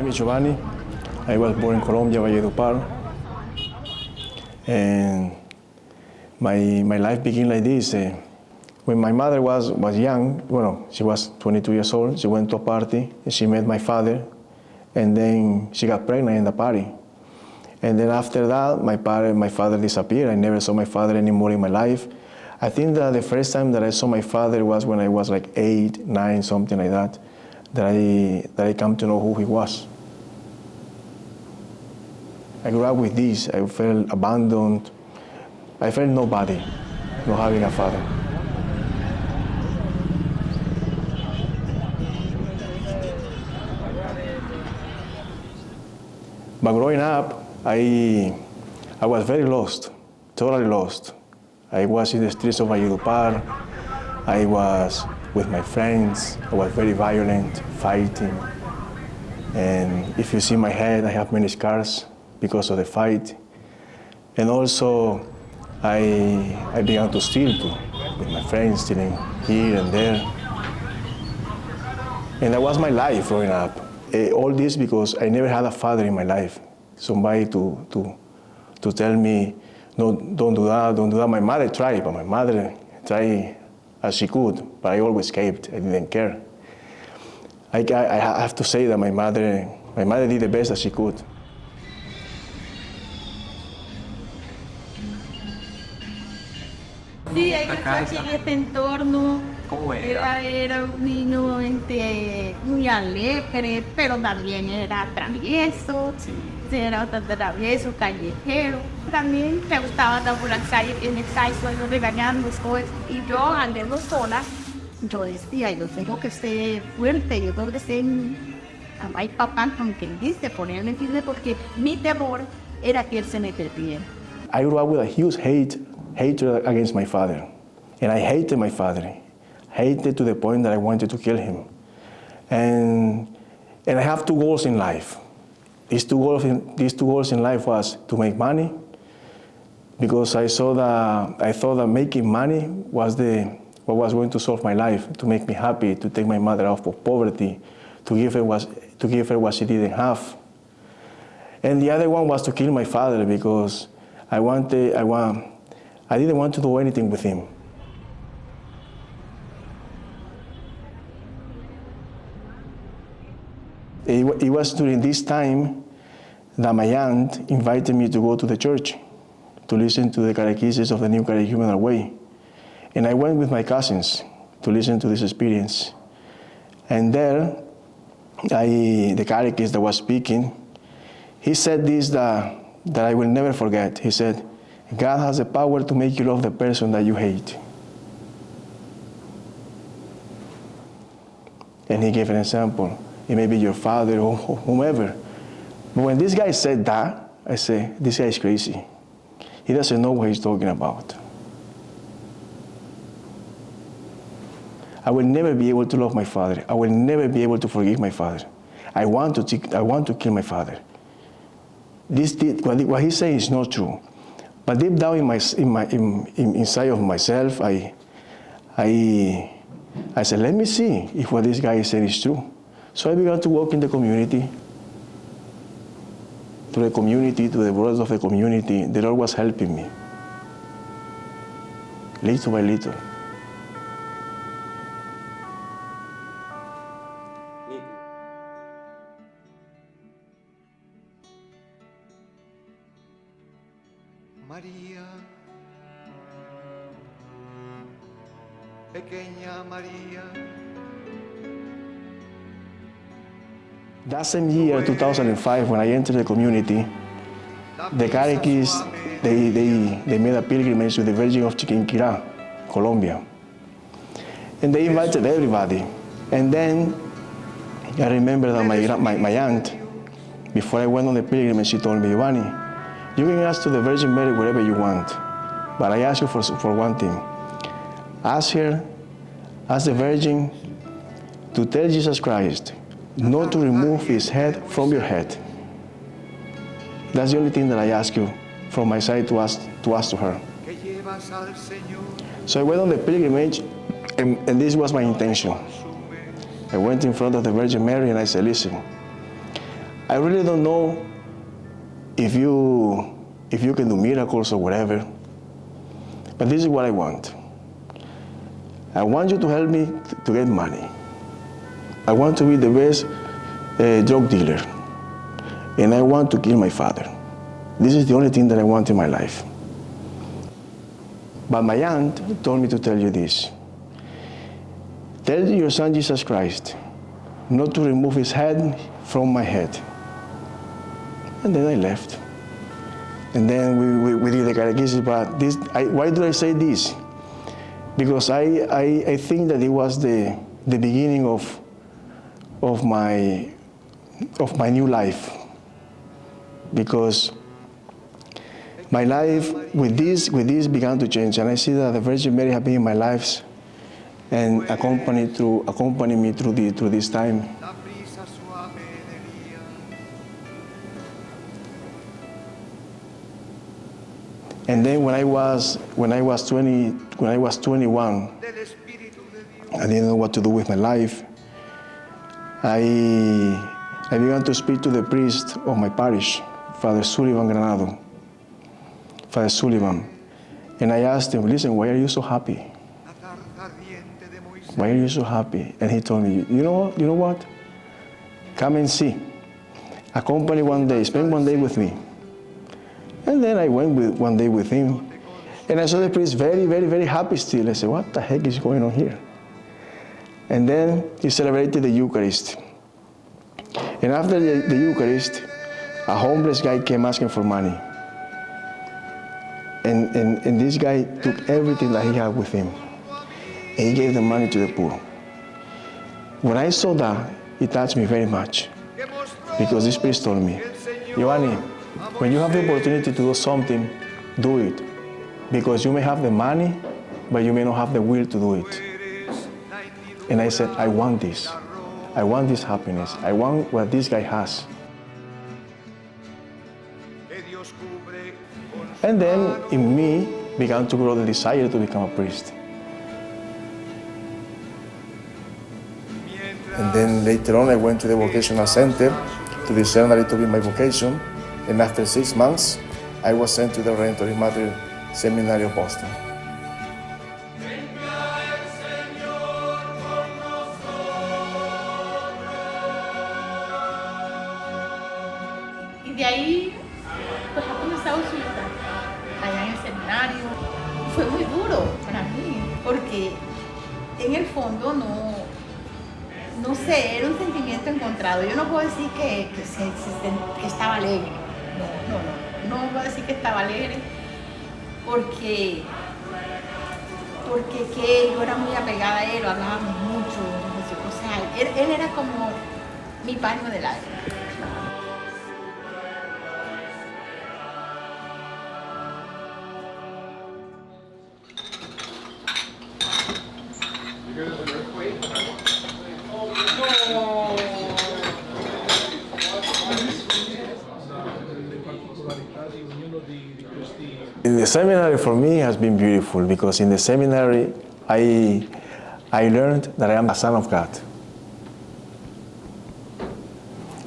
name is Giovanni. I was born in Colombia, Valledupar. And my life began like this. When my mother was young, she was 22 years old, she went to a party and she met my father, and then she got pregnant in the party. And then after that, my father disappeared. I never saw my father anymore in my life. I think that the first time that I saw my father was when I was like 8, 9, something like that, that I come to know who he was. I grew up with this. I felt abandoned. I felt nobody, not having a father. But growing up, I was very lost, totally lost. I was in the streets of Valledupar. I was with my friends. I was very violent, fighting. And if you see my head, I have many scars because of the fight. And also, I began to steal too, with my friends, stealing here and there. And that was my life growing up. All this because I never had a father in my life. Somebody to tell me, no, don't do that, don't do that. My mother tried, but my mother tried as she could, but I always escaped. I didn't care. I have to say that my mother did the best that she could. Sí, hay que estar aquí en este entorno. ¿Cómo era? Era un niño muy alegre, pero también era travieso. Sí. Era bastante travieso, callejero. También me gustaba andar por la calle, en el suelo regañando cosas. Y yo, andando sola, yo decía, yo tengo que ser fuerte, yo tengo que ser mamá y papá, como quien dice, ponerme firme, porque mi temor era que él se me perdiera. I grew up with a huge hatred against my father. And I hated my father. Hated to the point that I wanted to kill him. And I have two goals in life. These two goals in life was to make money, because I thought that making money was what was going to solve my life, to make me happy, to take my mother out of poverty, to give her what she didn't have. And the other one was to kill my father, because I didn't want to do anything with him. It was during this time that my aunt invited me to go to the church to listen to the catechesis of the New Catechumenal Way. And I went with my cousins to listen to this experience. And there, the catechist that was speaking, he said this that I will never forget. He said, God has the power to make you love the person that you hate. And he gave an example. It may be your father or whomever. But when this guy said that, I said, this guy is crazy. He doesn't know what he's talking about. I will never be able to love my father. I will never be able to forgive my father. I want to kill my father. What he's saying is not true. But deep down inside of myself, I said, let me see if what this guy is saying is true. So I began to walk in the community, to the brothers of the community. The Lord was helping me, little by little. María, pequeña María. That same year, 2005, when I entered the community, the catechists, they made a pilgrimage to the Virgin of Chiquinquirá, Colombia. And they invited everybody. And then I remember that my aunt, before I went on the pilgrimage, she told me, Giovanni, you can ask to the Virgin Mary whatever you want, but I ask you for one thing. Ask the Virgin to tell Jesus Christ not to remove his head from your head. That's the only thing that I ask you from my side to ask to her. So I went on the pilgrimage, and this was my intention. I went in front of the Virgin Mary and I said, listen, I really don't know if you can do miracles or whatever, but this is what I want. I want you to help me to get money. I want to be the best drug dealer, and I want to kill my father. This is the only thing that I want in my life. But my aunt told me to tell you this. Tell your son Jesus Christ not to remove his head from my head. And then I left. And then we did the catechism, but why do I say this? Because I think that it was the beginning of my new life. Because my life with this began to change, and I see that the Virgin Mary has been in my life and accompanied me through this time. And then when I was 21, I didn't know what to do with my life. I began to speak to the priest of my parish, Father Sullivan Granado. Father Sullivan. And I asked him, listen, why are you so happy? Why are you so happy? And he told me, you know what? Come and see. Accompany one day, spend one day with me. And then I went one day with him. And I saw the priest very, very, very happy still. I said, what the heck is going on here? And then he celebrated the Eucharist. And after the Eucharist, a homeless guy came asking for money. And this guy took everything that he had with him. And he gave the money to the poor. When I saw that, it touched me very much. Because this priest told me, Giovanni, when you have the opportunity to do something, do it. Because you may have the money, but you may not have the will to do it. And I said, I want this. I want this happiness. I want what this guy has. And then in me began to grow the desire to become a priest. And then later on I went to the vocational center to the seminary to be my vocation. And after 6 months, I was sent to the Redentoris Mater Seminary of Boston. Y de ahí, pues ha comenzado su vida allá en el seminario. Fue muy duro para mí, porque en el fondo no sé, era un sentimiento encontrado. Yo no puedo decir que estaba alegre. No puedo decir que estaba alegre, porque que yo era muy apegada a él, hablábamos mucho, o sea, él era como mi paño de lágrimas. The seminary for me has been beautiful because in the seminary I learned that I am a son of God.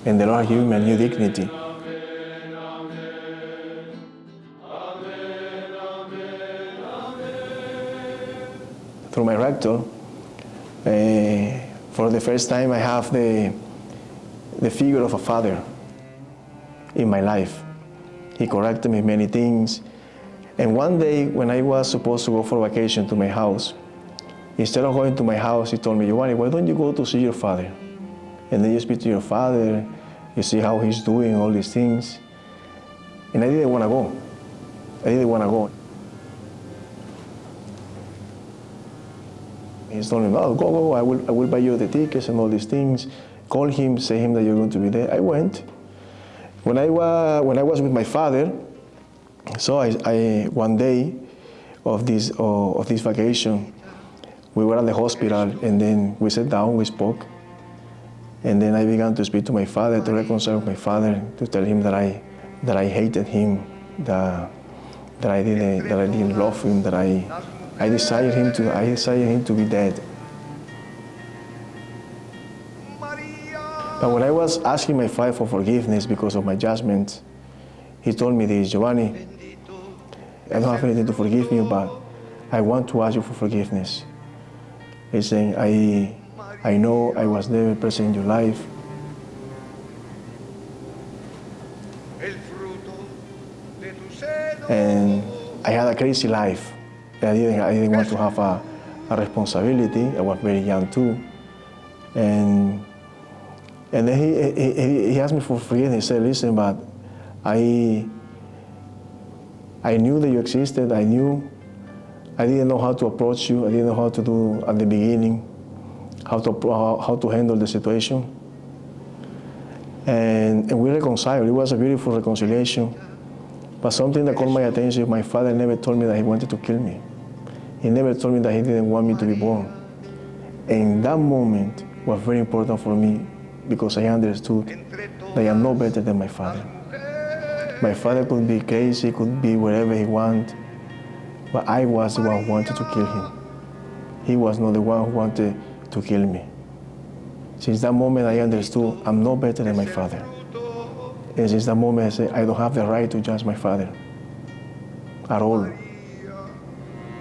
And the Lord has given me a new dignity. Through my rector, for the first time I have the figure of a father in my life. He corrected me many things. And one day when I was supposed to go for vacation to my house, instead of going to my house, he told me, Giovanni, why don't you go to see your father? And then you speak to your father, you see how he's doing, all these things. And I didn't want to go. I didn't want to go. He told me, oh, go, I will buy you the tickets and all these things. Call him, say him that you're going to be there. I went. When I was with my father, so I one day of this vacation, we were at the hospital, and then we sat down, we spoke, and then I began to speak to my father, to reconcile with my father, to tell him that I hated him, that I didn't love him, that I desired him to be dead. But when I was asking my father for forgiveness because of my judgment, he told me this, Giovanni, I don't have anything to forgive you, but I want to ask you for forgiveness. He's saying, I know I was never present in your life. And I had a crazy life. I didn't want to have a responsibility. I was very young too. And then he asked me for forgiveness. He said, listen, but I knew that you existed. I didn't know how to approach you. I didn't know how to do at the beginning, how to handle the situation. And we reconciled. It was a beautiful reconciliation. But something that caught my attention, my father never told me that he wanted to kill me. He never told me that he didn't want me to be born. And that moment was very important for me because I understood that I am no better than my father. My father could be crazy, could be wherever he wanted, but I was the one who wanted to kill him. He was not the one who wanted to kill me. Since that moment I understood I'm no better than my father. And since that moment I said I don't have the right to judge my father at all.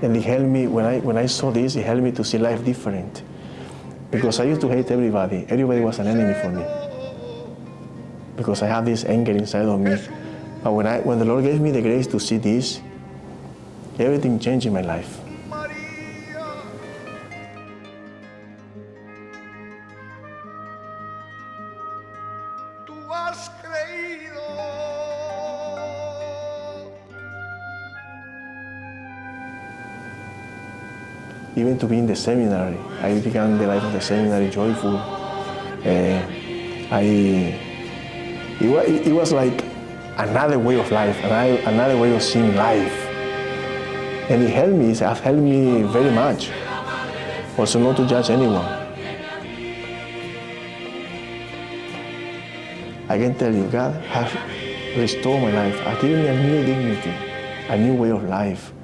And it helped me, when I saw this, it helped me to see life different. Because I used to hate everybody. Everybody was an enemy for me. Because I had this anger inside of me. But when the Lord gave me the grace to see this, everything changed in my life. Even to be in the seminary, I began the life of the seminary joyful. It was like another way of life, another way of seeing life. And it helped me very much. Also not to judge anyone. I can tell you, God has restored my life, has given me a new dignity, a new way of life.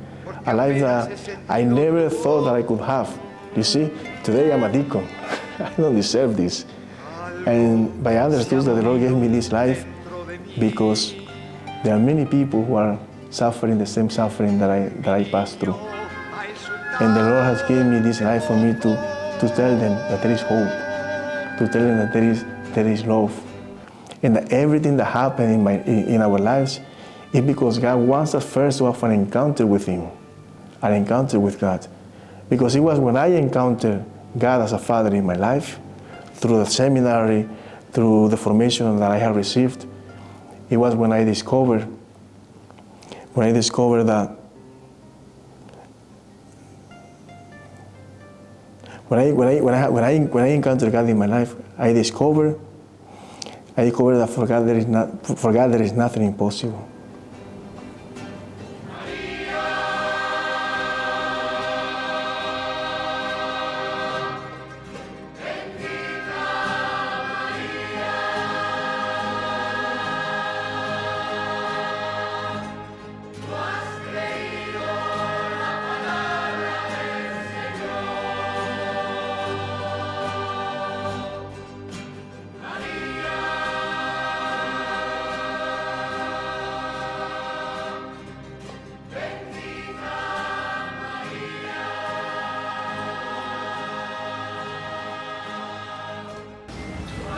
A life that I never thought that I could have. You see, today I'm a deacon. I don't deserve this. But I understood that the Lord gave me this life because there are many people who are suffering the same suffering that I passed through. And the Lord has given me this life for me to tell them that there is hope, to tell them that there is love. And that everything that happened in our lives is because God wants us first to have an encounter with Him. An encounter with God. Because it was when I encountered God as a Father in my life, through the seminary, through the formation that I have received, it was when I discovered that when I encountered God in my life, I discovered that for God there is nothing impossible.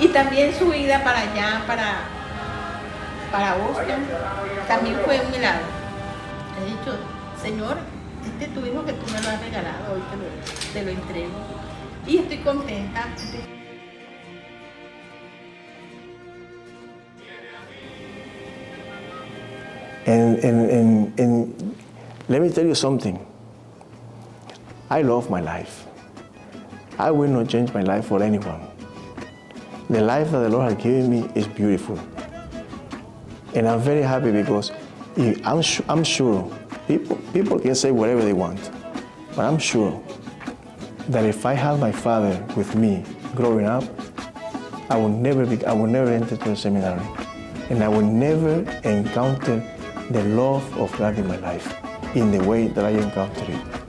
Y también su ida para allá, para Boston, también fue un milagro. He dicho, Señor, este es tu hijo que tú me lo has regalado, hoy te lo entrego. Y estoy contenta. And let me tell you something. I love my life. I will not change my life for anyone. The life that the Lord has given me is beautiful. And I'm very happy because I'm sure people can say whatever they want, but I'm sure that if I had my father with me growing up, I would never enter to the seminary, and I would never encounter the love of God in my life in the way that I encountered it.